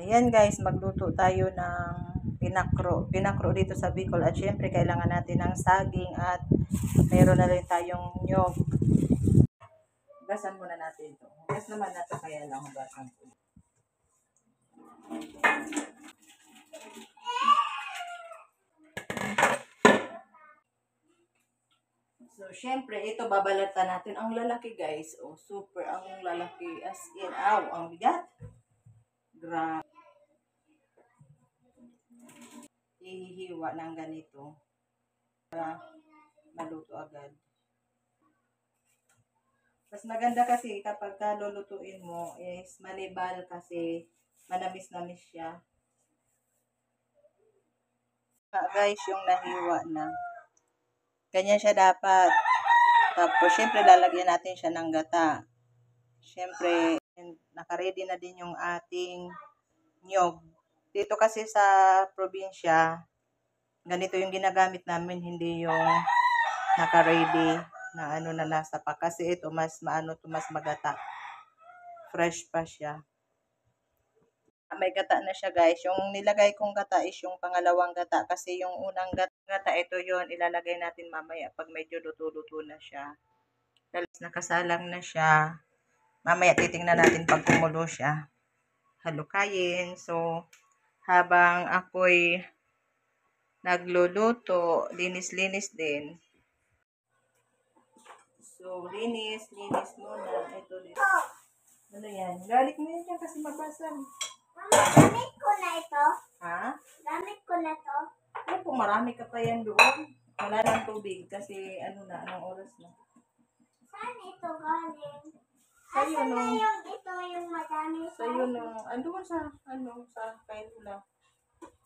Ayan guys, magluto tayo ng pinakro. Pinakro dito sa Bicol. At syempre, kailangan natin ng saging at meron na rin tayong nyog. Hugasan muna natin ito. Hugas naman natin, kaya lang hugasan ko. So, syempre, ito babalatan natin. Ang lalaki guys. Oh, super. Ang lalaki. As in, aw, ang bigat. Grabe. Ihihiwa ng ganito para maluto agad. Mas maganda kasi kapag lulutuin mo is manibal kasi manamis-namis siya. Guys, yung nahiwa na. Ganyan siya dapat. Tapos, syempre, lalagyan natin siya ng gata. Syempre, nakaready na din yung ating nyog. Dito kasi sa probinsya, ganito yung ginagamit namin, hindi yung naka-ready na ano na nasa pa. Kasi ito, mas maano to, mas magata. Fresh pa siya. May gata na siya guys. Yung nilagay kong gata is yung pangalawang gata. Kasi yung unang gata, ito yon ilalagay natin mamaya pag medyo luto-luto na siya. Nakasalang na siya. Mamaya titingnan natin pag kumulo siya. Halukayin. So, habang ako'y nagluluto, linis-linis din. So, linis muna. Ito din. Ano yan? Galit mo yan kasi mabasag. Mama, gamit ko na ito. Ha? Gamit ko na to. Ay, kung marami ka pa yan doon. Wala ng tubig kasi ano na, anong oras na. Saan ito galing? Sa'yo Asan na nung, ito yung madami sa'yo nung, andun sa, sa kainula.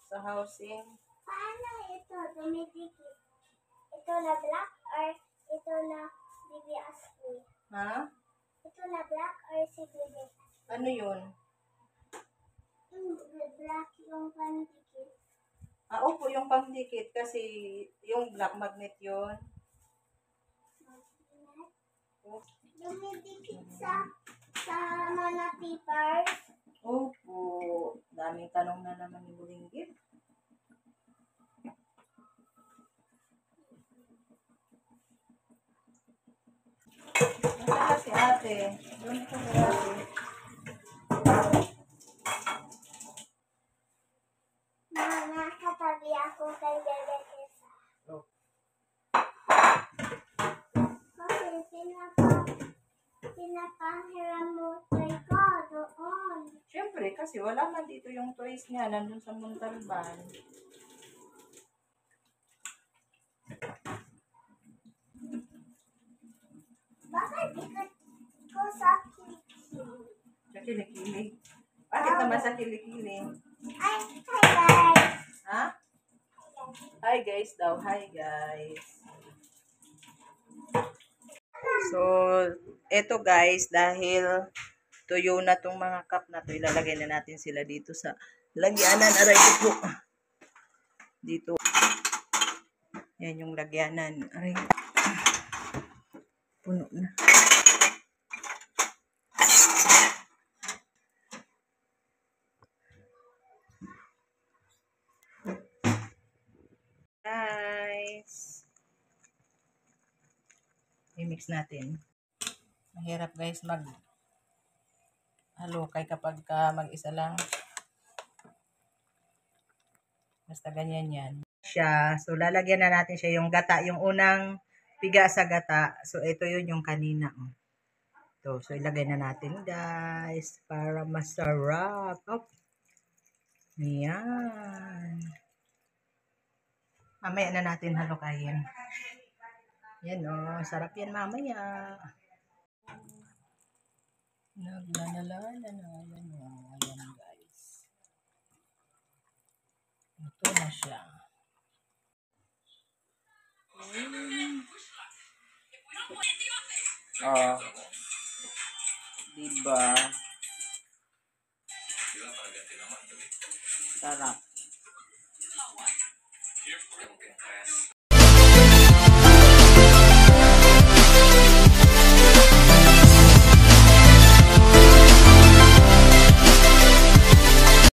Sa housing. Paano ito dumidikit? Ito na black or ito na BBS? Ha? Ito na black or si BBS? Ano yun? Black yung pandikit. Opo, yung pangdikit kasi yung black magnet yun. Dumidikit sa mga papers. Opo, daming tanong na naman ni Bulinggit. Nasaan si ate? Doon ko si ate. Nakatabi ako kay Bebe Tessa. Oh. Kasi pinapahiram mo tayo ko doon. Siyempre, kasi wala man dito yung toys niya. Nandun sa Montalban. Bakit ikot ko sa kilikili? Sa kilikili? Bakit naman sa kilikili? Ay, hi guys! Ha? Hi guys daw. Hi guys. So, eto guys, dahil tuyo na tong mga cup na to, ilalagay na natin sila dito sa lagyanan. Aray ko po. Dito. Yan yung lagyanan. Aray. Puno na. Guys. I-mix natin. Mahirap guys halukay kapag mag-isa lang. Basta ganyan yan. So, lalagyan na natin siya yung gata. Yung unang piga sa gata. So, ito yun yung kanina. So, ilagay na natin guys. Para masarap. Ayan. Mamaya na natin halukayin. Yan sarap yan mamaya. Ayan guys. Ito na siya. Diba? Sarap.